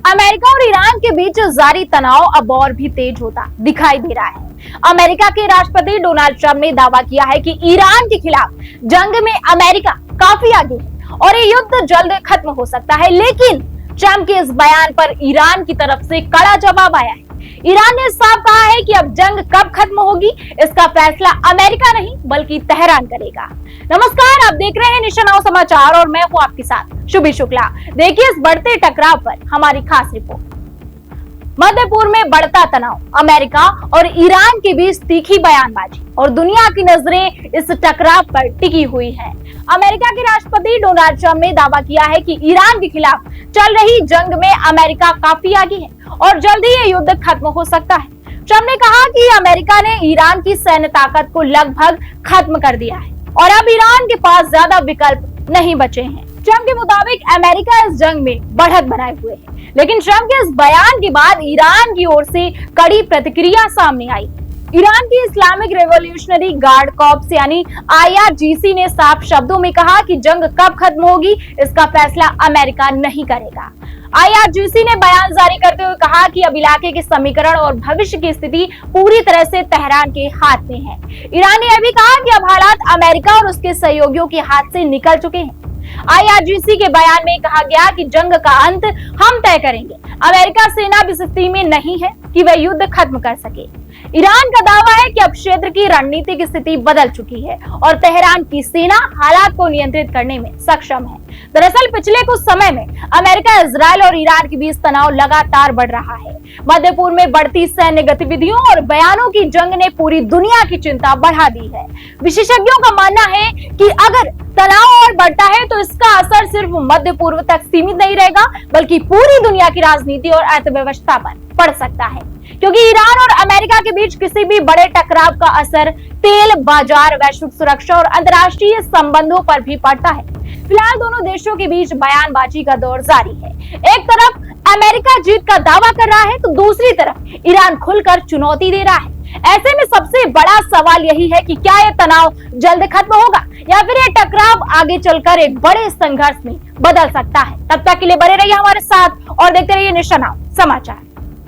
America और Iran के बीच जारी तनाव अब और भी तेज होता दिखाई दे रहा है। अमेरिका के राष्ट्रपति डोनाल्ड ट्रंप ने दावा किया है कि ईरान के खिलाफ जंग में अमेरिका काफी आगे है और ये युद्ध जल्द खत्म हो सकता है। लेकिन ट्रंप के इस बयान पर ईरान की तरफ से कड़ा जवाब आया है। ईरान ने साफ कहा है कि अब जंग कब खत्म होगी इसका फैसला अमेरिका नहीं बल्कि तेहरान करेगा। नमस्कार, आप देख रहे हैं नेशन नाउ समाचार और मैं हूं आपके साथ शुभी शुक्ला। देखिए इस बढ़ते टकराव पर हमारी खास रिपोर्ट। मध्य पूर्व में बढ़ता तनाव, अमेरिका और ईरान के बीच तीखी बयानबाजी और दुनिया की नजरें इस टकराव पर टिकी हुई है। अमेरिका के राष्ट्रपति डोनाल्ड ट्रंप ने दावा किया है कि ईरान के खिलाफ चल रही जंग में अमेरिका काफी आगे है और जल्द ही ये युद्ध खत्म हो सकता है। ट्रंप ने कहा कि अमेरिका ने ईरान की सैन्य ताकत को लगभग खत्म कर दिया है और अब ईरान के पास ज्यादा विकल्प नहीं बचे हैं। ट्रंप के मुताबिक अमेरिका इस जंग में बढ़त बनाए हुए है, लेकिन ट्रंप के इस बयान के बाद ईरान की ओर से कड़ी प्रतिक्रिया सामने आई। ईरान की इस्लामिक रेवोल्यूशनरी गार्ड कॉर्प्स यानी IRGC ने साफ शब्दों में कहा कि जंग कब खत्म होगी इसका फैसला अमेरिका नहीं करेगा। IRGC ने बयान जारी करते हुए कहा कि अब इलाके के समीकरण और भविष्य की स्थिति पूरी तरह से तेहरान के हाथ में है। ईरान ने यह भी कहा कि अब हालात अमेरिका और उसके सहयोगियों के हाथ से निकल चुके हैं। IRGC के बयान में कहा गया कि जंग का अंत हम तय करेंगे। अमेरिका सेना भी स्थिति में नहीं है कि वह युद्ध खत्म कर सके। ईरान का दावा है कि अब क्षेत्र की रणनीतिक स्थिति बदल चुकी है और तेहरान की सेना हालात को नियंत्रित करने में सक्षम है। दरअसल पिछले कुछ समय में अमेरिका, इजराइल और ईरान के बीच तनाव लगातार बढ़ रहा है। मध्य पूर्व में बढ़ती सैन्य गतिविधियों और बयानों की जंग ने पूरी दुनिया की चिंता बढ़ा दी है। विशेषज्ञों का मानना है कि अगर तनाव और बढ़ता है तो इसका असर सिर्फ मध्य पूर्व तक सीमित नहीं रहेगा बल्कि पूरी दुनिया की राजनीति और अर्थव्यवस्था पर पड़ सकता है, क्योंकि ईरान और अमेरिका के बीच किसी भी बड़े टकराव का असर तेल बाजार, वैश्विक सुरक्षा और अंतर्राष्ट्रीय संबंधों पर भी पड़ता है। फिलहाल दोनों देशों के बीच बयानबाजी का दौर जारी है। एक तरफ अमेरिका जीत का दावा कर रहा है तो दूसरी तरफ ईरान खुलकर चुनौती दे रहा है। ऐसे में सबसे बड़ा सवाल यही है कि क्या यह तनाव जल्द खत्म होगा या फिर यह टकराव आगे चलकर एक बड़े संघर्ष में बदल सकता है। तब तक के लिए बने रहिए हमारे साथ और देखते रहिए नेशन नाउ समाचार।